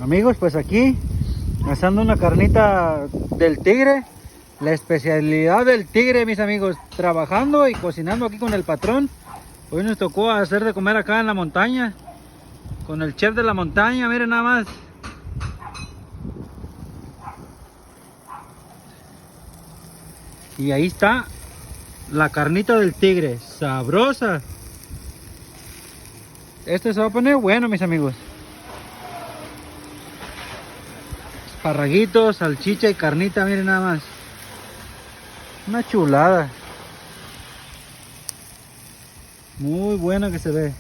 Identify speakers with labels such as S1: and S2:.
S1: Amigos, pues aquí asando una carnita del tigre, la especialidad del tigre, mis amigos, trabajando y cocinando aquí con el patrón. Hoy nos tocó hacer de comer acá en la montaña, con el chef de la montaña, miren nada más. Y ahí está la carnita del tigre, sabrosa. Este se va a poner bueno, mis amigos. Esparraguitos, salchicha y carnita, miren nada más. Una chulada. Muy buena que se ve.